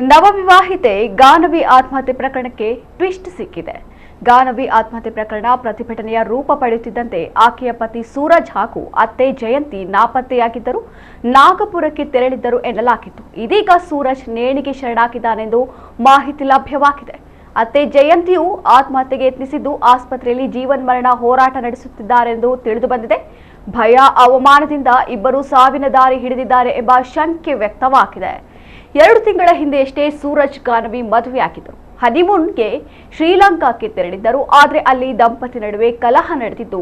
ನವವಿವಾಹಿತೆ ಗಾನವಿ ಆತ್ಮಹತ್ಯೆ ಪ್ರಕರಣಕ್ಕೆ ಟ್ವಿಸ್ಟ್ ಸಿಕ್ಕಿದೆ. ಗಾನವಿ ಆತ್ಮಹತ್ಯೆ ಪ್ರಕರಣ ಪ್ರತಿಭಟನೆಯ ರೂಪ ಪಡೆಯುತ್ತಿದ್ದಂತೆ ಆಕೆಯ ಪತಿ ಸೂರಜ್ ಹಾಗೂ ಅತ್ತೆ ಜಯಂತಿ ನಾಪತ್ತೆಯಾಗಿದ್ದರು, ನಾಗಪುರಕ್ಕೆ ತೆರಳಿದ್ದರು ಎನ್ನಲಾಗಿತ್ತು. ಇದೀಗ ಸೂರಜ್ ನೇಣಿಗೆ ಶರಣಾಗಿದ್ದಾನೆಂದು ಮಾಹಿತಿ ಲಭ್ಯವಾಗಿದೆ. ಅತ್ತೆ ಜಯಂತಿಯು ಆತ್ಮಹತ್ಯೆಗೆ ಯತ್ನಿಸಿದ್ದು ಆಸ್ಪತ್ರೆಯಲ್ಲಿ ಜೀವನ್ಮರಣ ಹೋರಾಟ ನಡೆಸುತ್ತಿದ್ದಾರೆಂದು ತಿಳಿದುಬಂದಿದೆ. ಭಯ ಅವಮಾನದಿಂದ ಇಬ್ಬರು ಸಾವಿನ ದಾರಿ ಹಿಡಿದಿದ್ದಾರೆ ಎಂಬ ಶಂಕೆ ವ್ಯಕ್ತವಾಗಿದೆ. 2 ತಿಂಗಳ ಹಿಂದೆಯಷ್ಟೇ ಸೂರಜ್ ಗಾನವಿ ಮದುವೆಯಾಗಿದ್ದರು. ಹನಿಮೂನ್ಗೆ ಶ್ರೀಲಂಕಾಕ್ಕೆ ತೆರಳಿದ್ದರು. ಆದರೆ ಅಲ್ಲಿ ದಂಪತಿ ನಡುವೆ ಕಲಹ ನಡೆದಿದ್ದು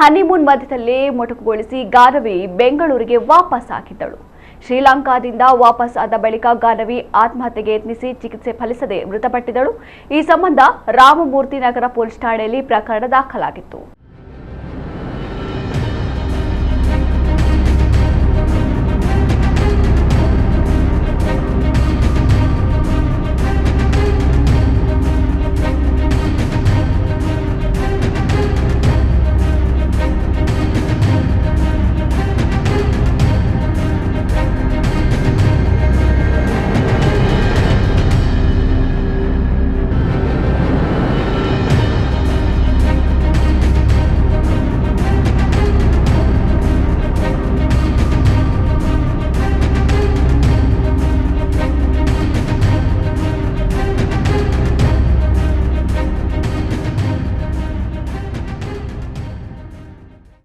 ಹನಿಮೂನ್ ಮಧ್ಯದಲ್ಲೇ ಮೊಟಕುಗೊಳಿಸಿ ಗಾನವಿ ಬೆಂಗಳೂರಿಗೆ ವಾಪಸ್ ಆಗಿದ್ದಳು. ಶ್ರೀಲಂಕಾದಿಂದ ವಾಪಸ್ ಆದ ಬಳಿಕ ಗಾನವಿ ಆತ್ಮಹತ್ಯೆಗೆ ಯತ್ನಿಸಿ ಚಿಕಿತ್ಸೆ ಫಲಿಸದೆ ಮೃತಪಟ್ಟಿದ್ದಳು. ಈ ಸಂಬಂಧ ರಾಮಮೂರ್ತಿ ನಗರ ಪೊಲೀಸ್ ಠಾಣೆಯಲ್ಲಿ ಪ್ರಕರಣ ದಾಖಲಾಗಿತ್ತು.